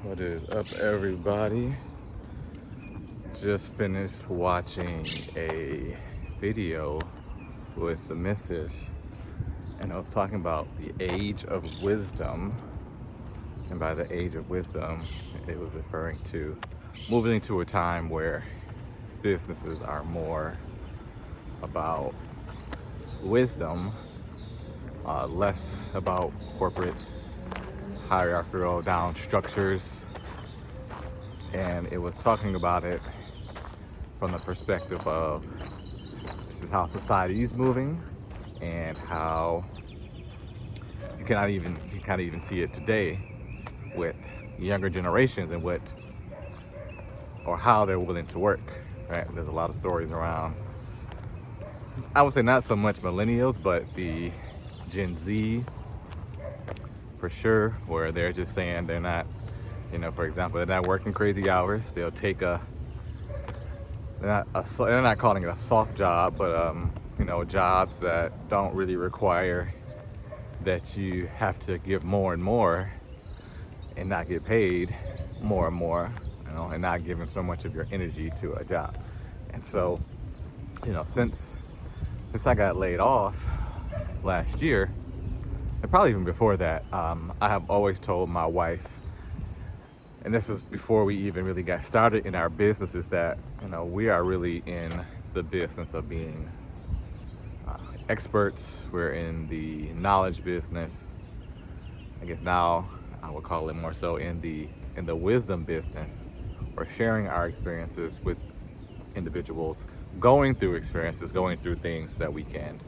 What is up, everybody? Just finished watching a video with the missus, and I was talking about the age of wisdom. And by the age of wisdom, it was referring to moving into a time where businesses are more about wisdom, less about corporate hierarchical down structures. And it was talking about it from the perspective of this is how society is moving, and how you can't even see it today with younger generations and what or how they're willing to work. Right? There's a lot of stories around, I would say not so much millennials, but the Gen Z for sure, where they're just saying they're not, for example, they're not working crazy hours. They'll take they're not calling it a soft job, but jobs that don't really require that you have to give more and more and not get paid more and more, and not giving so much of your energy to a job. And so, since I got laid off last year, and probably even before that, I have always told my wife, and this is before we even really got started in our businesses, that we are really in the business of being experts. We're in the knowledge business. I guess now I would call it more so in the wisdom business, or sharing our experiences with individuals, going through experiences, going through things that we can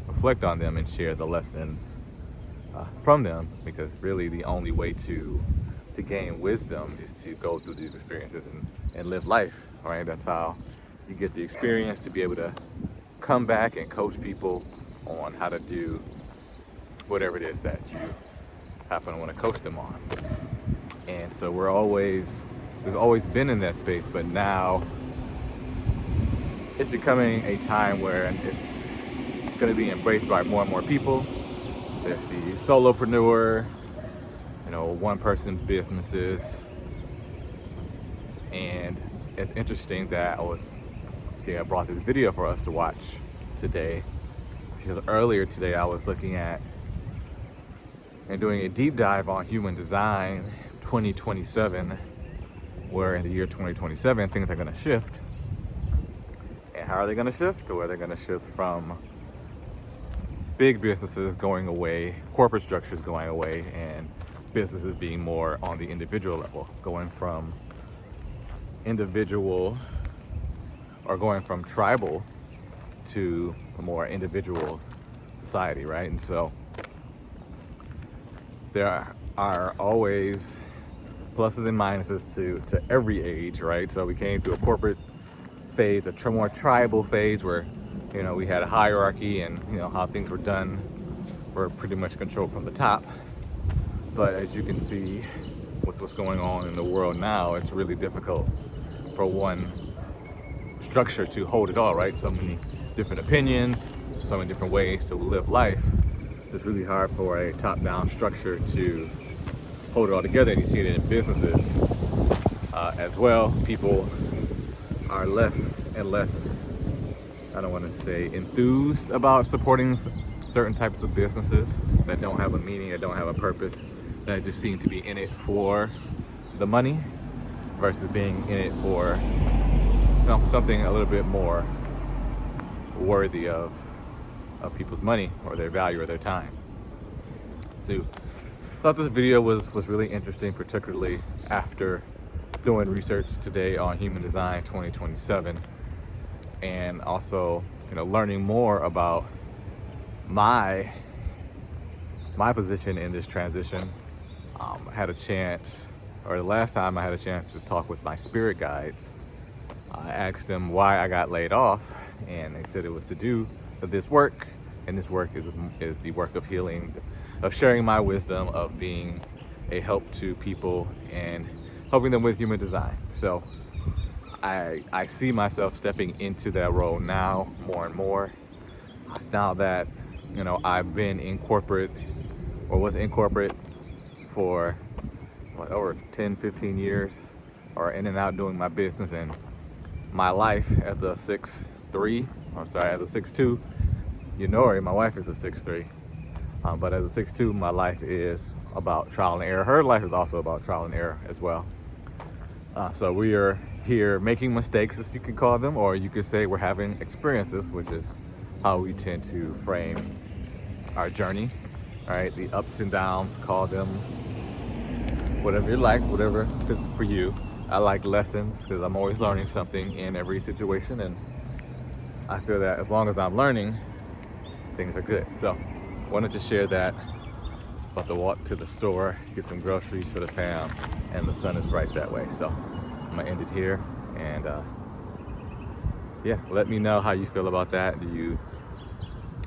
reflect on them and share the lessons from them, because really the only way to gain wisdom is to go through these experiences and live life. All right, that's how you get the experience to be able to come back and coach people on how to do whatever it is that you happen to want to coach them on. And so we've always been in that space, but now it's becoming a time where it's going to be embraced by more and more people. There's the solopreneur, one-person businesses. And it's interesting that I brought this video for us to watch today, because earlier today I was looking at and doing a deep dive on human design 2027, where in the year 2027 things are going to shift. And how are they going to shift? Or they're going to shift from big businesses going away, corporate structures going away, and businesses being more on the individual level, going from individual, or going from tribal to a more individual society, right? And so there are always pluses and minuses to every age, right? So we came through a corporate phase, a more tribal phase, where we had a hierarchy, and how things were done were pretty much controlled from the top. But as you can see with what's going on in the world now, it's really difficult for one structure to hold it all, right? So many different opinions, so many different ways to live life. It's really hard for a top-down structure to hold it all together, and you see it in businesses as well. People are less and less, I don't want to say enthused about supporting certain types of businesses that don't have a meaning, that don't have a purpose, that just seem to be in it for the money, versus being in it for something a little bit more worthy of people's money, or their value, or their time. So I thought this video was really interesting, particularly after doing research today on human design 2027, and also learning more about my position in this transition. I had a chance, or the last time I had a chance to talk with my spirit guides. I asked them why I got laid off, and they said it was to do this work, and this work is the work of healing, of sharing my wisdom, of being a help to people and helping them with human design. So I see myself stepping into that role now more and more. Now that I've been in corporate, or was in corporate for over 10, 15 years, or in and out doing my business. And my life as a 6'3", as a 6'2", my wife is a 6'3", but as a 6'2", my life is about trial and error. Her life is also about trial and error as well. So we are here making mistakes, as you can call them, or you could say we're having experiences, which is how we tend to frame our journey, right? The ups and downs, call them whatever you like, whatever fits for you. I like lessons because I'm always learning something in every situation, and I feel that as long as I'm learning, things are good. So wanted to share that. About to walk to the store, get some groceries for the fam, and the sun is bright that way. So I'm gonna end it here, and yeah, let me know how you feel about that. Do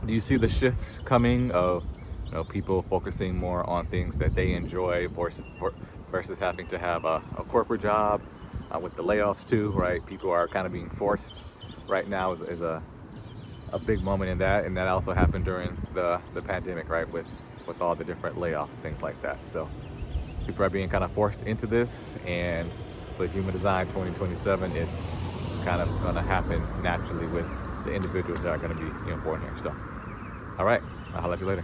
you see the shift coming of people focusing more on things that they enjoy versus having to have a corporate job, with the layoffs too, right? People are kind of being forced right now is a big moment in that, and that also happened during the pandemic, right? With all the different layoffs, things like that. So people are being kind of forced into this, and with Human Design 2027, it's kind of going to happen naturally with the individuals that are going to be born here. So, all right, I'll holler at you later.